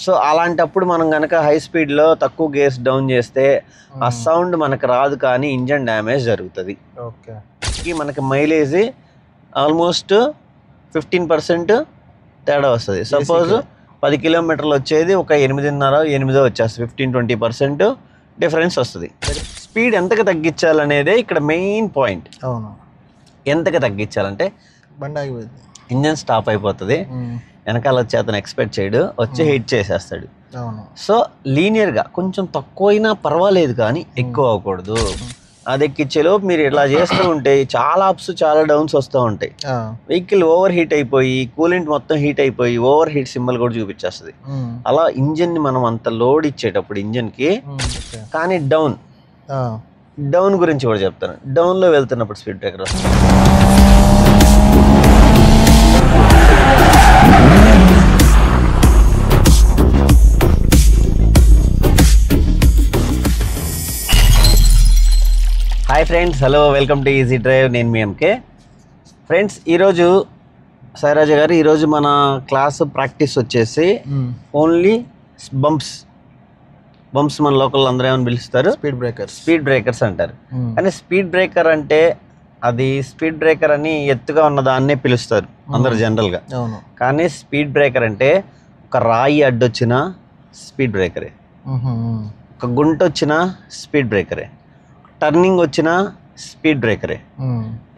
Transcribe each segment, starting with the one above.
So అలాంటప్పుడు మనం కనుక హై స్పీడ్లో తక్కువ గేర్స్ డౌన్ చేస్తే ఆ సౌండ్ మనకు రాదు, కానీ ఇంజన్ డ్యామేజ్ జరుగుతుంది. ఓకే, మనకి మైలేజ్ ఆల్మోస్ట్ 15% తేడా వస్తుంది. సపోజ్ 10 కిలోమీటర్లు వచ్చేది ఒక 8.5 వచ్చేస్తుంది. 15-20% డిఫరెన్స్ వస్తుంది. స్పీడ్ ఎంతకు తగ్గించాలనేదే ఇక్కడ మెయిన్ పాయింట్. అవును, ఎంతకు తగ్గించాలంటే బండి ఆగిపోయింది, ఇంజన్ స్టాప్ అయిపోతుంది, వెనకాల వచ్చి అతను ఎక్స్పెక్ట్ చేయడు, వచ్చి హిట్ చేసేస్తాడు. అవును, సో లీనియర్గా కొంచెం తక్కువైనా పర్వాలేదు, కానీ ఎక్కువ అవ్వకూడదు. అది ఎక్కించేలోపు మీరు ఇలా చేస్తూ ఉంటే చాలా అప్స్ చాలా డౌన్స్ వస్తూ ఉంటాయి. వెహికల్ ఓవర్ హీట్ అయిపోయి కూలెంట్ మొత్తం హీట్ అయిపోయి ఓవర్ హీట్ సింబల్ కూడా చూపించేస్తుంది. అలా ఇంజిన్ ని మనం అంత లోడ్ ఇచ్చేటప్పుడు ఇంజిన్ కి. కానీ డౌన్ గురించి కూడా చెప్తాను. డౌన్ లో వెళ్తున్నప్పుడు స్పీడ్ బ్రేకర్ వస్తుంది. Hi friends, hello, welcome to easy drive. నేను మీ ఎంకే. ఫ్రెండ్స్, ఈరోజు సాయిరాజ గారు, ఈరోజు మన క్లాస్ ప్రాక్టీస్ వచ్చేసి ఓన్లీ బంప్స్ మన లోకల్ అందరూ ఏమని పిలుస్తారు? స్పీడ్ బ్రేకర్స్ అంటారు. కానీ స్పీడ్ బ్రేకర్ అంటే అది స్పీడ్ బ్రేకర్ అని ఎత్తుగా ఉన్న దాన్నే పిలుస్తారు అందరు జనరల్గా. కానీ స్పీడ్ బ్రేకర్ అంటే ఒక రాయి అడ్డొచ్చిన స్పీడ్ బ్రేకరే, ఒక గుంట వచ్చిన స్పీడ్ బ్రేకరే, టర్నింగ్ వచ్చిన స్పీడ్ బ్రేకరే,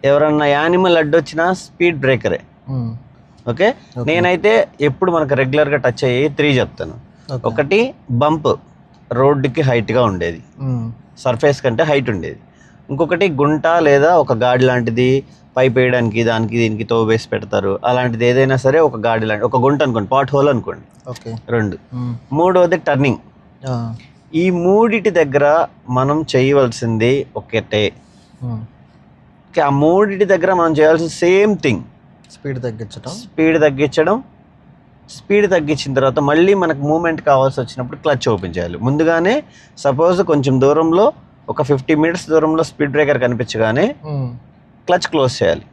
ఎవరన్నా యానిమల్ అడ్డొచ్చినా స్పీడ్ బ్రేకరే. ఓకే, నేనైతే ఎప్పుడు మనకు రెగ్యులర్గా టచ్ అయ్యి 3 చెప్తాను. ఒకటి బంప్, రోడ్డుకి హైట్గా ఉండేది, సర్ఫేస్ కంటే హైట్ ఉండేది. ఇంకొకటి గుంట లేదా ఒక గాడి లాంటిది, పైప్ వేయడానికి దానికి దీనికి తోవేసి పెడతారు. అలాంటిది ఏదైనా సరే ఒక గాడి లాంటి ఒక గుంట అనుకోండి, పాట్ హోల్ అనుకోండి. 2. మూడవది టర్నింగ్. ఈ మూడిటి దగ్గర మనం చేయవలసింది ఒకటే. ఆ మూడిటి దగ్గర మనం చేయాల్సిన సేమ్ థింగ్, స్పీడ్ తగ్గించడం. స్పీడ్ తగ్గించిన తర్వాత మళ్ళీ మనకు మూమెంట్ కావాల్సి వచ్చినప్పుడు క్లచ్ ఓపెన్ చేయాలి. ముందుగానే సపోజ్ కొంచెం దూరంలో ఒక 50 మీటర్స్ దూరంలో స్పీడ్ బ్రేకర్ కనిపించగానే క్లచ్ క్లోజ్ చేయాలి.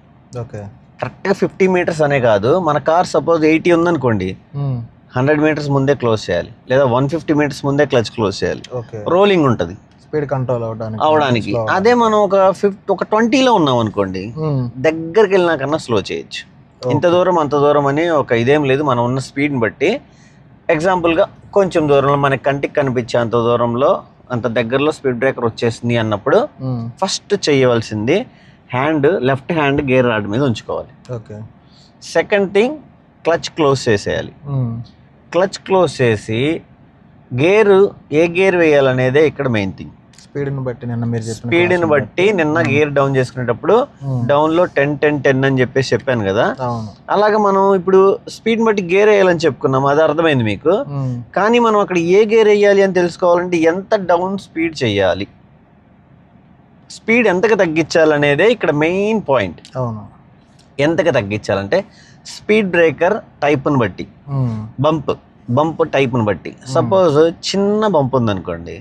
కరెక్ట్గా 50 మీటర్స్ అనే కాదు, మన కార్ సపోజ్ 80 ఉందనుకోండి, 100 మీటర్స్ ముందే క్లోజ్ చేయాలి, లేదా 150 మీటర్స్ ముందే క్లచ్ క్లోజ్ చేయాలి. రోలింగ్ ఉంటుంది స్పీడ్ కంట్రోల్ అవడానికి. అదే మనం ఒక 20లో ఉన్నాం అనుకోండి, దగ్గరికి వెళ్ళినా కన్నా స్లో చేయొచ్చు. ఇంత దూరం అంత దూరం అని ఒక ఇదేం లేదు. మనం ఉన్న స్పీడ్ని బట్టి ఎగ్జాంపుల్గా కొంచెం దూరంలో మనకి కంటికి కనిపించే అంత దూరంలో అంత దగ్గరలో స్పీడ్ బ్రేకర్ వచ్చేసింది అన్నప్పుడు ఫస్ట్ చేయవలసింది లెఫ్ట్ హ్యాండ్ గేర్ రాడ్ మీద ఉంచుకోవాలి. సెకండ్ థింగ్, క్లచ్ క్లోజ్ చేసేయాలి. క్లచ్ క్లోజ్ చేసి ఏ గేర్ వేయాలనేదే ఇక్కడ మెయిన్ థింగ్. స్పీడ్ని బట్టి నిన్న గేర్ డౌన్ చేసుకునేటప్పుడు డౌన్ లో 10-10-10 అని చెప్పాను కదా. అలాగా మనం ఇప్పుడు స్పీడ్ బట్టి గేర్ వేయాలని చెప్పుకున్నాం, అది అర్థమైంది మీకు. కానీ మనం అక్కడ ఏ గేర్ వేయాలి అని తెలుసుకోవాలంటే ఎంత డౌన్ స్పీడ్ చేయాలి, స్పీడ్ ఎంతకు తగ్గించాలనేదే ఇక్కడ మెయిన్ పాయింట్. ఎంతకు తగ్గించాలంటే స్పీడ్ బ్రేకర్ టైప్ని బట్టి, బంప్ టైప్ని బట్టి. సపోజ్ చిన్న బంప్ ఉందనుకోండి,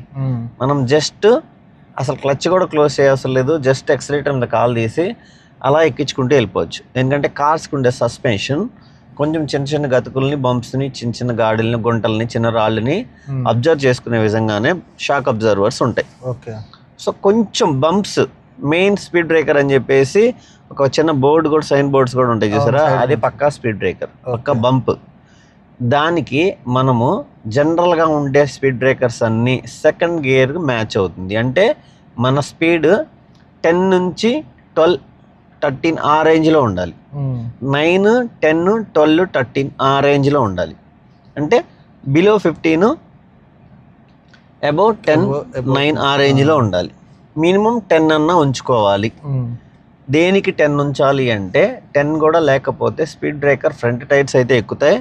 మనం జస్ట్ అసలు క్లచ్ కూడా క్లోజ్ చేయవసరం లేదు, జస్ట్ ఎక్సలేటర్ మీద కాల్ తీసి అలా ఎక్కించుకుంటూ వెళ్ళిపోవచ్చు. ఎందుకంటే కార్స్కి ఉండే సస్పెన్షన్ కొంచెం చిన్న చిన్న గతుకుల్ని, బంప్స్ని, చిన్న చిన్న గాడుల్ని, గుంటల్ని, చిన్న రాళ్ళని అబ్జర్వ్ చేసుకునే విధంగానే షాక్ అబ్జర్వర్స్ ఉంటాయి. సో కొంచెం బంప్స్ మెయిన్ స్పీడ్ బ్రేకర్ అని చెప్పేసి ఒక చిన్న బోర్డు కూడా, సైన్ బోర్డ్స్ కూడా ఉంటాయి చూసారా, అదే పక్కా స్పీడ్ బ్రేకర్, పక్కా బంప్. దానికి మనము జనరల్గా ఉండే స్పీడ్ బ్రేకర్స్ అన్నీ సెకండ్ గేర్ మ్యాచ్ అవుతుంది. అంటే మన స్పీడ్ 10 నుంచి 12, 13 ఆ రేంజ్లో ఉండాలి. 9, 10, 12, 13 ఆ రేంజ్లో ఉండాలి. అంటే బిలో 15, అబౌవ్ 10, 9 ఆ రేంజ్లో ఉండాలి. మినిమం 10 అన్నా ఉంచుకోవాలి. దేనికి 10 ఉంచాలి అంటే 10 కూడా లేకపోతే స్పీడ్ బ్రేకర్ ఫ్రంట్ టైర్స్ అయితే ఎక్కుతాయి,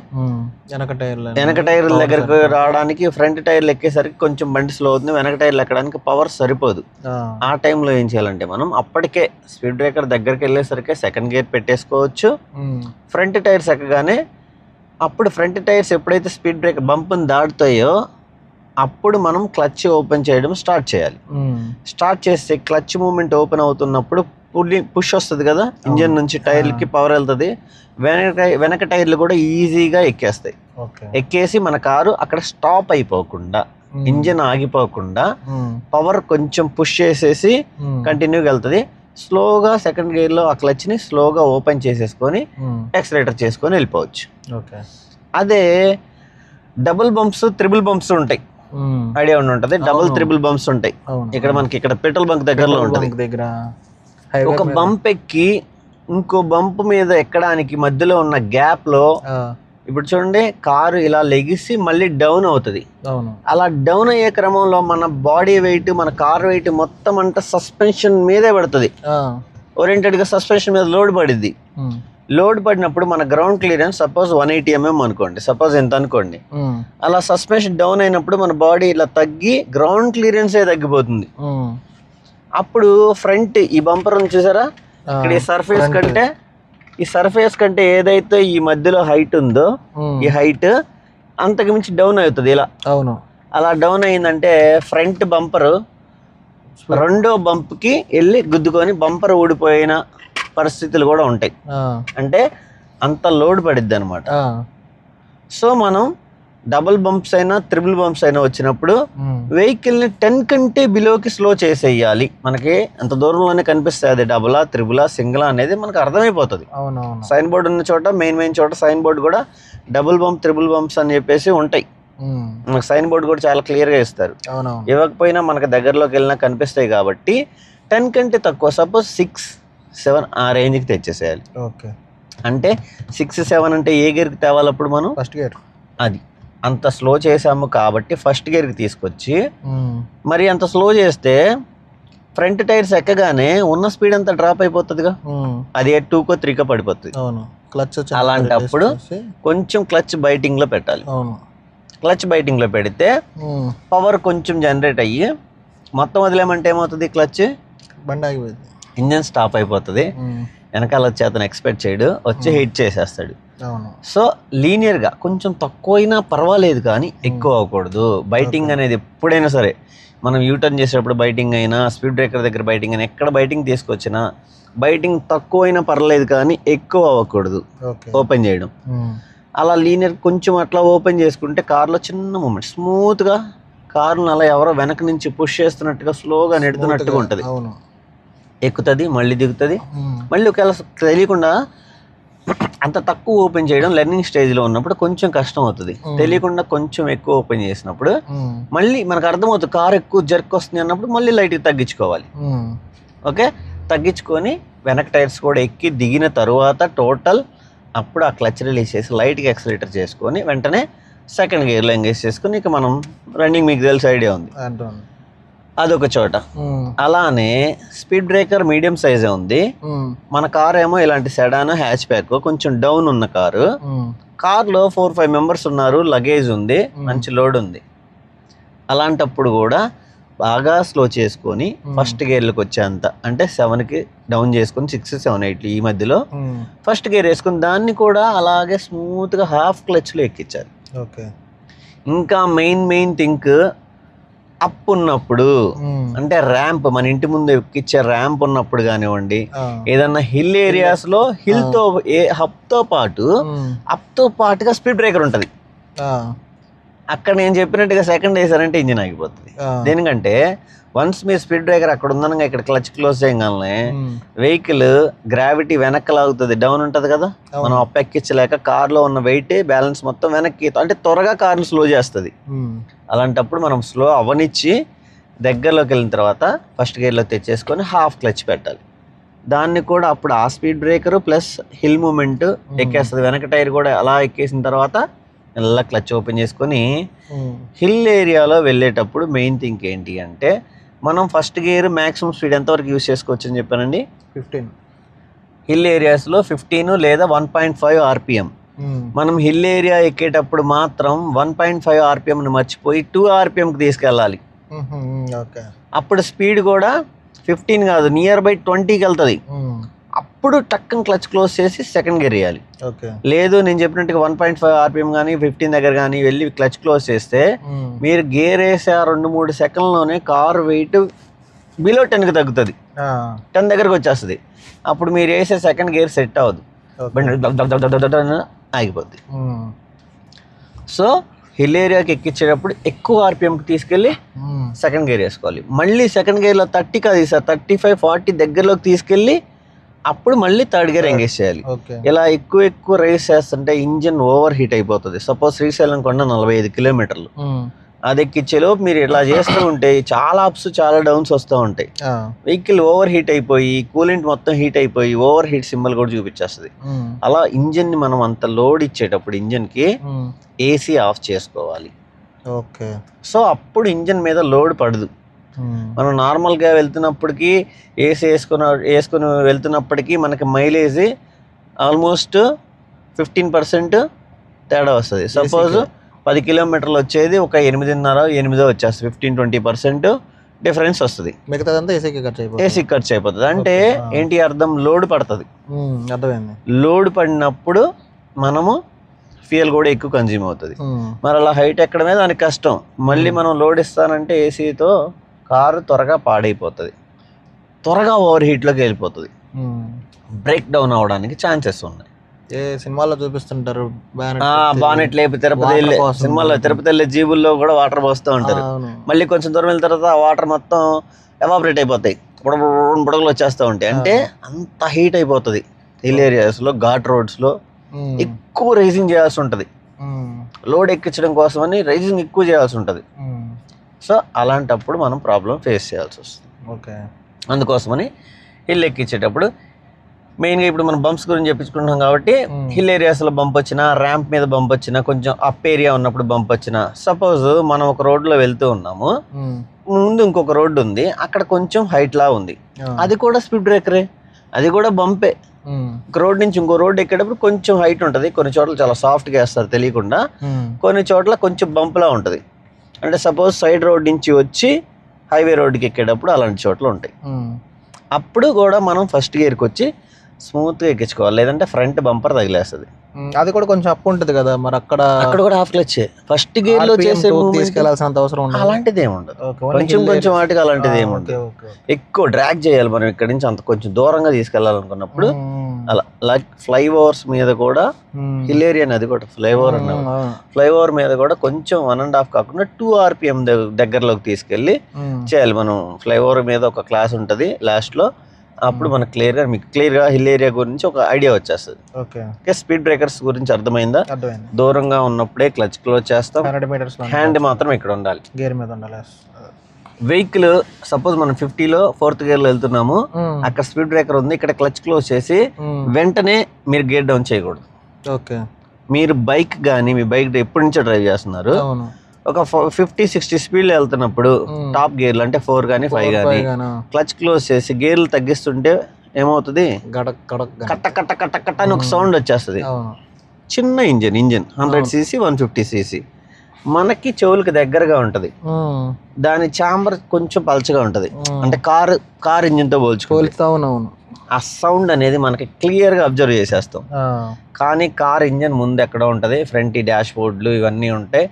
వెనక టైర్ల దగ్గరకు రావడానికి ఫ్రంట్ టైర్లు ఎక్కేసరికి కొంచెం బండి స్లో అవుతుంది, వెనక టైర్లు ఎక్కడానికి పవర్ సరిపోదు. ఆ టైంలో ఏం చేయాలంటే మనం అప్పటికే స్పీడ్ బ్రేకర్ దగ్గరికి వెళ్ళేసరికి సెకండ్ గేర్ పెట్టేసుకోవచ్చు. ఫ్రంట్ టైర్స్ ఎక్కగానే అప్పుడు ఫ్రంట్ టైర్స్ ఎప్పుడైతే స్పీడ్ బ్రేకర్ బంప్ని దాటుతాయో అప్పుడు మనం క్లచ్ ఓపెన్ చేయడం స్టార్ట్ చేయాలి. స్టార్ట్ చేస్తే క్లచ్ మూమెంట్ ఓపెన్ అవుతున్నప్పుడు పుష్ వస్తుంది కదా, ఇంజన్ నుంచి టైర్లకి పవర్ వెళ్తుంది, వెనక టైర్లు కూడా ఈజీగా ఎక్కేస్తాయి. ఎక్కేసి మన కారు అక్కడ స్టాప్ అయిపోకుండా, ఇంజన్ ఆగిపోకుండా పవర్ కొంచెం పుష్ చేసేసి కంటిన్యూగా వెళ్తుంది. స్లోగా సెకండ్ గేర్ లో ఆ క్లచ్ ని స్లోగా ఓపెన్ చేసేసుకొని యాక్సిలరేటర్ చేసుకొని వెళ్ళిపోవచ్చు. అదే డబుల్ బంప్స్, త్రిబుల్ బంప్స్ ఉంటాయి, ఐడియా ఉంటది. డబుల్ త్రిబుల్ బంప్స్ ఉంటాయి. ఇక్కడ మనకి ఇక్కడ పెట్రోల్ బంక్ దగ్గరలో ఉంటుంది. ఒక బంప్ ఎక్కి ఇంకో బంప్ మీద ఎక్కడానికి మధ్యలో ఉన్న గ్యాప్ లో ఇప్పుడు చూడండి కారు ఇలా లెగిసి మళ్ళీ డౌన్ అవుతుంది. అలా డౌన్ అయ్యే క్రమంలో మన బాడీ వెయిట్, మన కార్ వెయిట్ మొత్తం అంతా సస్పెన్షన్ మీదే పడుతుంది. ఓరియంటెడ్ గా సస్పెన్షన్ మీద లోడ్ పడిద్ది. లోడ్ పడినప్పుడు మన గ్రౌండ్ క్లియరెన్స్ సపోజ్ 180 mm అనుకోండి, సపోజ్ ఎంత అనుకోండి. అలా సస్పెన్షన్ డౌన్ అయినప్పుడు మన బాడీ ఇలా తగ్గి గ్రౌండ్ క్లియరెన్స్ తగ్గిపోతుంది. అప్పుడు ఫ్రంట్ ఈ బంపర్ ఉంది చూసారా, ఇక్కడ ఈ సర్ఫేస్ కంటే ఏదైతే ఈ మధ్యలో హైట్ ఉందో ఈ హైట్ అంతకు మించి డౌన్ అవుతుంది ఇలా. అలా డౌన్ అయిందంటే ఫ్రంట్ బంపర్ రెండో బంప్ కి వెళ్ళి గుద్దుకొని బంపర్ ఊడిపోయిన పరిస్థితులు కూడా ఉంటాయి. అంటే అంత లోడ్ పడిద్ది అనమాట. సో మనం డబుల్ బంప్స్ అయినా త్రిబుల్ బంప్స్ అయినా వచ్చినప్పుడు వెహికల్ ని 10 కంటే బిలోకి స్లో చేసేయాలి. మనకి అంత దూరంలోనే కనిపిస్తుంది అది డబులా, త్రిబులా, సింగిలా అనేది మనకు అర్థమైపోతుంది. సైన్ బోర్డు ఉన్న చోట, మెయిన్ చోట సైన్ బోర్డు కూడా డబుల్ బంప్, త్రిబుల్ బంప్స్ అని చెప్పేసి ఉంటాయి. మనకు సైన్ బోర్డు కూడా చాలా క్లియర్ గా ఇస్తారు. ఇవ్వకపోయినా మనకు దగ్గరలోకి వెళ్ళినా కనిపిస్తాయి. కాబట్టి 10 కంటే తక్కువ, సపోజ్ 6, 7 ఆ రేంజ్కి తెచ్చేసేయాలి. అంటే 6, 7 అంటే ఏ గేర్కి తేవాలి అప్పుడు మనం? First gear. అది అంత స్లో చేసాము కాబట్టి ఫస్ట్ గేర్కి తీసుకొచ్చి, మరి అంత స్లో చేస్తే ఫ్రంట్ టైర్స్ ఎక్కగానే ఉన్న స్పీడ్ అంతా డ్రాప్ అయిపోతుందిగా, అది 2కో 3కో పడిపోతుంది. అలాంటప్పుడు కొంచెం క్లచ్ బైటింగ్ లో పెట్టాలి. క్లచ్ బైటింగ్ లో పెడితే పవర్ కొంచెం జనరేట్ అయ్యి మొత్తం వదిలేమంటే ఏమవుతుంది, క్లచ్ బండి ఆగిపోతుంది, ఇంజన్ స్టాప్ అయిపోతుంది. వెనకాల వచ్చి అతను ఎక్స్పెక్ట్ చేయడు, వచ్చి హిట్ చేసేస్తాడు. సో లీనియర్ గా కొంచెం తక్కువైనా పర్వాలేదు కానీ ఎక్కువ అవ్వకూడదు. బైటింగ్ అనేది ఎప్పుడైనా సరే మనం యూటర్న్ చేసేటప్పుడు బైటింగ్ అయినా, స్పీడ్ బ్రేకర్ దగ్గర బైటింగ్ అయినా, ఎక్కడ బైటింగ్ తీసుకొచ్చినా బైటింగ్ తక్కువైనా పర్లేదు కానీ ఎక్కువ అవ్వకూడదు ఓపెన్ చేయడం. అలా లీనియర్ కొంచెం అట్లా ఓపెన్ చేసుకుంటే కార్లో చిన్న మూమెంట్ స్మూత్ గా కారును అలా ఎవరో వెనక నుంచి పుష్ చేస్తున్నట్టుగా స్లోగా నెడుతున్నట్టుగా ఉంటుంది. ఎక్కుతుంది, మళ్ళీ దిగుతుంది, మళ్ళీ ఒకవేళ తెలియకుండా అంత తక్కువ ఓపెన్ చేయడం లెర్నింగ్ స్టేజ్ లో ఉన్నప్పుడు కొంచెం కష్టం అవుతుంది. తెలియకుండా కొంచెం ఎక్కువ ఓపెన్ చేసినప్పుడు మళ్ళీ మనకు అర్థమవుతుంది కారు ఎక్కువ జర్క్ వస్తుంది అన్నప్పుడు మళ్ళీ లైట్గా తగ్గించుకోవాలి. ఓకే, తగ్గించుకొని వెనక టైర్స్ కూడా ఎక్కి దిగిన తరువాత టోటల్ అప్పుడు ఆ క్లచ్ రిలీజ్ చేసి లైట్గా యాక్సిలరేటర్ చేసుకొని వెంటనే సెకండ్ గేర్లో ఎంగేజ్ చేసుకుని ఇక మనం రన్నింగ్ మీకు తెలిసి ఐడియా ఉంది అదొక చోట. అలానే స్పీడ్ బ్రేకర్ మీడియం సైజే ఉంది. మన కార్ ఏమో ఇలాంటి సెడాన్, హ్యాచ్ బ్యాక్, కొంచెం డౌన్ ఉన్న కారు. కార్లో 4-5 మెంబర్స్ ఉన్నారు, లగేజ్ ఉంది, మంచి లోడ్ ఉంది. అలాంటప్పుడు కూడా బాగా స్లో చేసుకొని ఫస్ట్ గేర్లకు వచ్చేంత, అంటే 7కి డౌన్ చేసుకుని 6, 7, 8 ఈ మధ్యలో ఫస్ట్ గేర్ వేసుకుని దాన్ని కూడా అలాగే స్మూత్గా హాఫ్ క్లచ్లో ఎక్కించాలి. ఇంకా మెయిన్ థింక్ అప్ ఉన్నప్పుడు, అంటే ర్యాంప్ మన ఇంటి ముందు ఎక్కిచ్చే ర్యాంప్ ఉన్నప్పుడు కానివ్వండి, ఏదన్నా హిల్ ఏరియాస్ లో హప్ తో పాటుగా స్పీడ్ బ్రేకర్ ఉంటది. అక్కడ నేను చెప్పినట్టుగా సెకండ్ వేసారంటే ఇంజిన్ ఆగిపోతుంది. దేనికంటే వన్స్ మీ స్పీడ్ బ్రేకర్ అక్కడ ఉందనగా ఇక్కడ క్లచ్ క్లోజ్ చేయగానే వెహికల్ గ్రావిటీ వెనక్కి లాగుతుంది, డౌన్ ఉంటది కదా, మనం అప్ ఎక్కించలేక కార్లో ఉన్న వెయిట్ బ్యాలెన్స్ మొత్తం వెనక్కి, అంటే త్వరగా కార్ని స్లో చేస్తుంది. అలాంటప్పుడు మనం స్లో అవనిచ్చి దగ్గరలోకి వెళ్ళిన తర్వాత ఫస్ట్ గేర్లో తెచ్చేసుకొని హాఫ్ క్లచ్ పెట్టాలి. దాన్ని కూడా అప్పుడు ఆ speed breaker plus hill movement ఎక్కేస్తుంది. వెనక టైర్ కూడా అలా ఎక్కేసిన తర్వాత మెల్ల క్లచ్ ఓపెన్ చేసుకొని హిల్ ఏరియాలో వెళ్ళేటప్పుడు మెయిన్ థింగ్ ఏంటి అంటే, మనం ఫస్ట్ గేర్ మ్యాక్సిమం స్పీడ్ ఎంతవరకు యూజ్ చేసుకోవచ్చు అని చెప్పానండి, 15. హిల్ ఏరియాస్లో 15 లేదా 1.5 RPM. మనం హిల్ ఏరియా ఎక్కేటప్పుడు మాత్రం 1.5 RPMని మర్చిపోయి 2 RPMకి తీసుకెళ్ళాలి. అప్పుడు స్పీడ్ కూడా 15 కాదు, నియర్ బై 20కి వెళ్తుంది. అప్పుడు టక్కన క్లచ్ క్లోజ్ చేసి సెకండ్ గేర్ వేయాలి. ఓకే. లేదు నేను చెప్పినట్టుగా 1.5 RPM కానీ 15 దగ్గర కానీ వెళ్ళి క్లచ్ క్లోజ్ చేస్తే మీరు గేర్ వేసే 2-3 సెకండ్లోనే కారు వెయిట్ బిలో 10కి తగ్గుతుంది, 10 దగ్గరకు వచ్చేస్తుంది. అప్పుడు మీరు వేసే సెకండ్ గేర్ సెట్ అవ్వదు, బండి ఆగిపోద్ది. సో హిల్ ఏరియాకి ఎక్కించేటప్పుడు ఎక్కువ ఆర్పిఎంకి తీసుకెళ్ళి సెకండ్ గేర్ వేసుకోవాలి. మళ్ళీ సెకండ్ గేర్లో 30 కాదు సార్, 35-40 దగ్గరలోకి తీసుకెళ్ళి అప్పుడు మళ్ళీ థర్డ్ గేర్ ఎంగేజ్ చేయాలి. ఇలా ఎక్కువ రేస్ చేస్తుంటే ఇంజిన్ ఓవర్ హీట్ అయిపోతుంది. సపోజ్ శ్రీశైలం కొండ 45 కిలోమీటర్లు, అది ఎక్కించేలోపు మీరు ఇలా చేస్తూ ఉంటే చాలా అప్స్ చాలా డౌన్స్ వస్తూ ఉంటాయి. వెహికల్ ఓవర్ హీట్ అయిపోయి కూలెంట్ మొత్తం హీట్ అయిపోయి ఓవర్ హీట్ సింబల్ కూడా చూపించేస్తుంది. అలా ఇంజిన్ ని మనం అంత లోడ్ ఇచ్చేటప్పుడు ఇంజిన్ కి ఏసీ ఆఫ్ చేసుకోవాలి. ఓకే. సో అప్పుడు ఇంజిన్ మీద లోడ్ పడదు. మనం నార్మల్గా వెళ్తున్నప్పటికీ ఏసీ వేసుకుని వెళ్తున్నప్పటికీ మనకి మైలేజ్ ఆల్మోస్ట్ 15% తేడా వస్తుంది. సపోజ్ 10 కిలోమీటర్లు వచ్చేది ఒక 8.5-8 వచ్చేస్తుంది, 15-20% డిఫరెన్స్ వస్తుంది. మిగతాదంతా ఏసీ ఖర్చు అయిపోతుంది. అంటే ఏంటి అర్థం, లోడ్ పడుతుంది. అర్థమైంది. లోడ్ పడినప్పుడు మనము ఫ్యూయల్ కూడా ఎక్కువ కన్జ్యూమ్ అవుతుంది. మరి అలా హైట్ ఎక్కడమే దానికి కష్టం. మళ్ళీ మనం లోడ్ ఇస్తానంటే ఏసీతో కారు త్వరగా పాడైపోతుంది, త్వరగా ఓవర్ హీట్లోకి వెళ్ళిపోతుంది, బ్రేక్ డౌన్ అవడానికి ఛాన్సెస్ ఉన్నాయి. ఏ సినిమాల్లో చూపిస్తుంటారు, బానెట్ లేపు తిరుపతి వెళ్ళే సినిమాల్లో తిరుపతి వెళ్ళే జీబుల్లో కూడా వాటర్ పోస్తూ ఉంటారు. మళ్ళీ కొంచెం దూరం వెళ్ళిన తర్వాత ఆ వాటర్ మొత్తం ఎవాపరేట్ అయిపోతాయి, బుడగలు వచ్చేస్తూ ఉంటాయి. అంటే అంత హీట్ అయిపోతుంది. హిల్ ఏరియాస్లో ఘాట్ రోడ్స్లో ఎక్కువ రైజింగ్ చేయాల్సి ఉంటుంది. లోడ్ ఎక్కించడం కోసమని రైజింగ్ ఎక్కువ చేయాల్సి ఉంటుంది. సో అలాంటప్పుడు మనం ప్రాబ్లం ఫేస్ చేయాల్సి వస్తుంది. ఓకే. అందుకోసమని హిల్ ఎక్కించేటప్పుడు మెయిన్గా ఇప్పుడు మనం బంప్స్ గురించి చెప్పించుకుంటున్నాం కాబట్టి హిల్ ఏరియాస్లో బంప్ వచ్చినా, ర్యాంప్ మీద బంప్ వచ్చినా, కొంచెం అప్ ఏరియా ఉన్నప్పుడు బంప్ వచ్చినా, సపోజ్ మనం ఒక రోడ్లో వెళ్తూ ఉన్నాము, ముందు ఇంకొక రోడ్డు ఉంది, అక్కడ కొంచెం హైట్ లా ఉంది, అది కూడా స్పీడ్ బ్రేకరే, అది కూడా బంపే. ఒక రోడ్ నుంచి ఇంకో రోడ్ ఎక్కేటప్పుడు కొంచెం హైట్ ఉంటుంది, కొన్ని చోట్ల చాలా సాఫ్ట్గా వేస్తారు తెలియకుండా, కొన్ని చోట్ల కొంచెం బంప్లా ఉంటుంది. అంటే సపోజ్ సైడ్ రోడ్ నుంచి వచ్చి హైవే రోడ్డుకి ఎక్కేటప్పుడు అలాంటి చోట్ల ఉంటాయి. అప్పుడు కూడా మనం ఫస్ట్ గేర్కి వచ్చి స్మూత్గా ఎక్కించుకోవాలి, లేదంటే ఫ్రంట్ బంపర్ తగిలేస్తుంది. అది కూడా కొంచెం అప్ ఉంటుంది కదా, మరి అక్కడ కూడా హాఫ్ క్లచ్ ఫస్ట్ గేర్ లో చేసే తీసుకెళ్లాల్సినంత అవసరం ఉండదు, అలాంటిది ఏముండదు. కొంచెం వాటికి అలాంటిది ఏముండదు. ఎక్కువ డ్రాగ్ చేయాలి మనం ఇక్కడ నుంచి అంత కొంచెం దూరంగా తీసుకెళ్లాలనుకున్నప్పుడు. అలా లైక్ ఫ్లైఓవర్స్ మీద కూడా హిల్ ఏరియా అది కూడా ఫ్లైఓవర్ మీద కూడా కొంచెం 1.5 కాకుండా 2 RPM దగ్గరలోకి తీసుకెళ్లి చేయాలి. మనం ఫ్లైఓవర్ మీద ఒక క్లాస్ ఉంటుంది లాస్ట్ లో, అప్పుడు మనకు క్లియర్గా హిల్ ఏరియా గురించి ఒక ఐడియా వచ్చేస్తుంది. ఓకే. స్పీడ్ బ్రేకర్స్ గురించి అర్థమైందా? దూరంగా ఉన్నప్పుడే క్లచ్ క్లోజ్ చేస్తాం, హ్యాండ్ మాత్రం ఇక్కడ ఉండాలి, గేర్ మీద ఉండాలి. వెహికల్ సపోజ్ మనం 50లో 4th గేర్ లో వెళ్తున్నాము, అక్కడ స్పీడ్ బ్రేకర్ ఉంది, ఇక్కడ క్లచ్ క్లోజ్ చేసి వెంటనే మీరు గేర్ డౌన్ చేయకూడదు. ఓకే. మీరు బైక్ కానీ మీ బైక్ ఎప్పటి నుంచో డ్రైవ్ చేస్తున్నారు, ఒక 50-60 స్పీడ్లో వెళ్తున్నప్పుడు టాప్ గేర్లు అంటే 4 కానీ 5 కానీ క్లచ్ క్లోజ్ చేసి గేర్లు తగ్గిస్తుంటే ఏమవుతుంది, కట్ట కట్ట కట్ట కట్ట అని ఒక సౌండ్ వచ్చేస్తుంది. చిన్న ఇంజిన్ 100cc 150cc మనకి చెవులకి దగ్గరగా ఉంటది, దాని ఛాంబర్ కొంచెం పల్చగా ఉంటది, అంటే కార్ ఇంజిన్ తో పోల్చుకుంటే ఆ సౌండ్ అనేది మనకి క్లియర్ గా అబ్జర్వ్ చేసేస్తాం. కానీ కార్ ఇంజిన్ ముందు ఎక్కడ ఉంటది, ఫ్రంట్ డాష్ బోర్డులు ఇవన్నీ ఉంటాయి,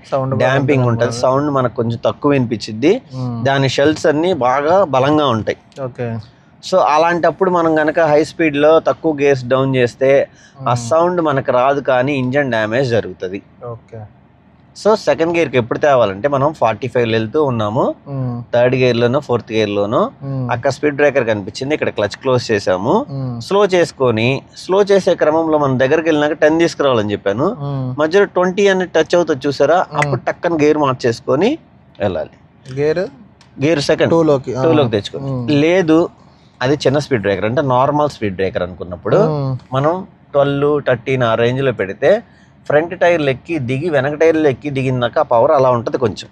డాంపింగ్ ఉంటది, సౌండ్ మనకు కొంచెం తక్కువ వినిపించింది, దాని షెల్స్ అన్ని బాగా బలంగా ఉంటాయి. సో అలాంటప్పుడు మనం కనుక హై స్పీడ్ లో తక్కువ గేర్స్ డౌన్ చేస్తే ఆ సౌండ్ మనకు రాదు, కానీ ఇంజిన్ డ్యామేజ్ జరుగుతుంది. సో సెకండ్ గేర్ కి ఎప్పుడు తేవాలంటే మనం 45 వెళ్తూ ఉన్నాము, 3rd గేర్ లోనో 4th గేర్ లోనో అక్కడ స్పీడ్ బ్రేకర్ కనిపించింది, ఇక్కడ క్లచ్ క్లోజ్ చేసాము, స్లో చేసుకొని స్లో చేసే క్రమంలో మనం దగ్గరికి వెళ్ళినాక 10 తీసుకురావాలని చెప్పాను, మధ్యలో 20 అని టచ్ అవుతుంది చూసారా, అప్పుడు టక్కన గేర్ మార్చేసుకొని వెళ్ళాలి. గేర్ సెకండ్ 2లోకి తెచ్చుకోవాలి. లేదు అది చిన్న స్పీడ్ బ్రేకర్ అంటే నార్మల్ స్పీడ్ బ్రేకర్ అనుకున్నప్పుడు మనం 12-13 ఆ రేంజ్ లో పెడితే ఫ్రంట్ టైర్లు ఎక్కి దిగి వెనక టైర్లు ఎక్కి దిగినాక ఆ పవర్ అలా ఉంటుంది. కొంచెం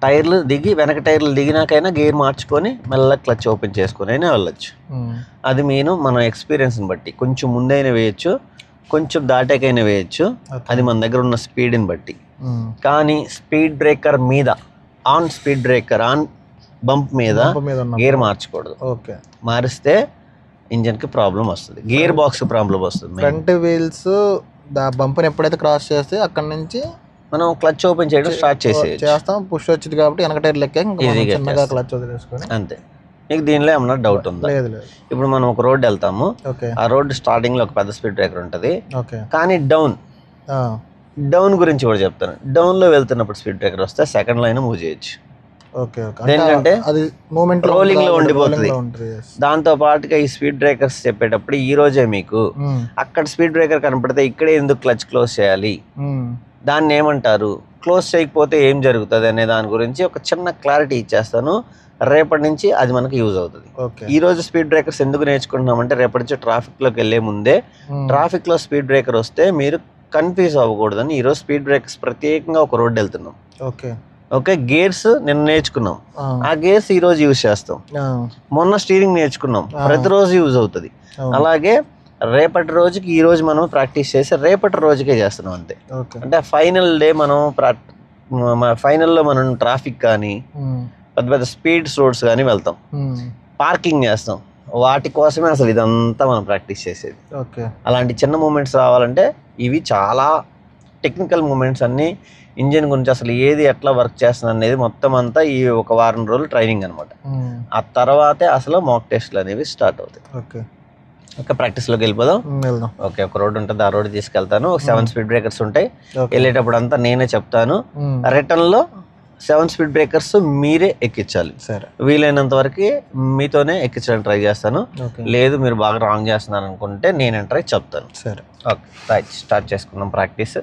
టైర్లు దిగి వెనక టైర్లు దిగినాకైనా గేర్ మార్చుకొని మెల్లగా క్లచ్ ఓపెన్ చేసుకొని అయినా వెళ్ళొచ్చు. అది మన ఎక్స్పీరియన్స్ని బట్టి కొంచెం ముందైనా వేయచ్చు, కొంచెం దాటాకైనా వేయచ్చు, అది మన దగ్గర ఉన్న స్పీడ్ని బట్టి. కానీ స్పీడ్ బ్రేకర్ మీద ఆన్ బంప్ మీద గేర్ మార్చకూడదు. మారిస్తే ఇంజన్కి ప్రాబ్లం వస్తుంది, గేర్ బాక్స్ ప్రాబ్లం వస్తుంది. ఫ్రంట్ వీల్స్ బంప్ని ఎప్పుడైతే క్రాస్ చేస్తే అక్కడ నుంచి మనం క్లచ్ ఓపెన్ చేయడం స్టార్ట్ చేస్తాం. పుష్ వచ్చింది కాబట్టి వెనక టైర్ లెక్క చిన్నగా క్లచ్ వదిలేసుకొని అంతే. మీకు దీనిలో ఏమన్నా డౌట్ ఉందా? లేదు. ఇప్పుడు మనం ఒక రోడ్ వెళ్తాము, ఆ రోడ్ స్టార్టింగ్ లో ఒక పెద్ద స్పీడ్ బ్రేకర్ ఉంటుంది, కానీ డౌన్ గురించి కూడా చెప్తాను. డౌన్ లో వెళ్తున్నప్పుడు స్పీడ్ బ్రేకర్ వస్తే సెకండ్ లైన్ మూవ్ చేయొచ్చు. ఎందుకంటే రోలింగ్ లో ఉండిపోతుంది. దాంతో పాటుగా ఈ స్పీడ్ బ్రేకర్స్ చెప్పేటప్పుడు ఈ రోజే మీకు అక్కడ స్పీడ్ బ్రేకర్ కనపడితే ఇక్కడే ఎందుకు క్లచ్ క్లోజ్ చేయాలి, దాన్ని ఏమంటారు, క్లోజ్ చేయకపోతే ఏం జరుగుతుంది అనే దాని గురించి ఒక చిన్న క్లారిటీ ఇచ్చేస్తాను. రేపటి నుంచి అది మనకు యూజ్ అవుతుంది. ఈ రోజు స్పీడ్ బ్రేకర్స్ ఎందుకు నేర్చుకుంటున్నామంటే రేపటి నుంచి ట్రాఫిక్ లోకి వెళ్లే ముందే ట్రాఫిక్ లో స్పీడ్ బ్రేకర్ వస్తే మీరు కన్ఫ్యూజ్ అవ్వకూడదని ఈ రోజు స్పీడ్ బ్రేకర్స్ ప్రత్యేకంగా ఒక రోడ్ వెళ్తున్నాం. ఓకే, గేర్స్ నిన్న నేర్చుకున్నాం, ఆ గేర్స్ ఈ రోజు యూజ్ చేస్తాం. మొన్న స్టీరింగ్ నేర్చుకున్నాం, ప్రతిరోజు యూజ్ అవుతుంది. అలాగే రేపటి రోజుకి ఈ రోజు మనం ప్రాక్టీస్ చేసి రేపటి రోజుకే చేస్తున్నాం అంతే. అంటే ఫైనల్ డే మనం ఫైనల్లో మనం ట్రాఫిక్ కానీ పెద్ద పెద్ద స్పీడ్ రోడ్స్ కానీ వెళ్తాం, పార్కింగ్ చేస్తాం, వాటి కోసమే అసలు ఇదంతా మనం ప్రాక్టీస్ చేసేది. అలాంటి చిన్న మూమెంట్స్ రావాలంటే ఇవి చాలా టెక్నికల్ మూమెంట్స్ అన్ని, ఇంజిన్ గురించి అసలు ఏది ఎట్లా వర్క్ చేస్తుంది అనేది మొత్తం అంతా ఈ ఒక వారం రోజులు ట్రైనింగ్ అనమాట. ఆ తర్వాతే అసలు మాక్ టెస్ట్లు అనేవి స్టార్ట్ అవుతాయి. ఓకే, ప్రాక్టీస్లోకి వెళ్ళిపోదాం. ఓకే, ఒక రోడ్ ఉంటుంది, ఆ రోడ్ తీసుకెళ్తాను. ఒక 7 స్పీడ్ బ్రేకర్స్ ఉంటాయి. వెళ్ళేటప్పుడు అంతా నేనే చెప్తాను. రిటర్న్లో 7 స్పీడ్ బ్రేకర్స్ మీరే ఎక్కించాలి. వీలైనంత వరకు మీతోనే ఎక్కించడానికి ట్రై చేస్తాను. లేదు మీరు బాగా రాంగ్ చేస్తున్నారు అనుకుంటే నేను ఎంటర్ చెప్తాను. ఓకే, రైట్, స్టార్ట్ చేసుకుందాం ప్రాక్టీస్.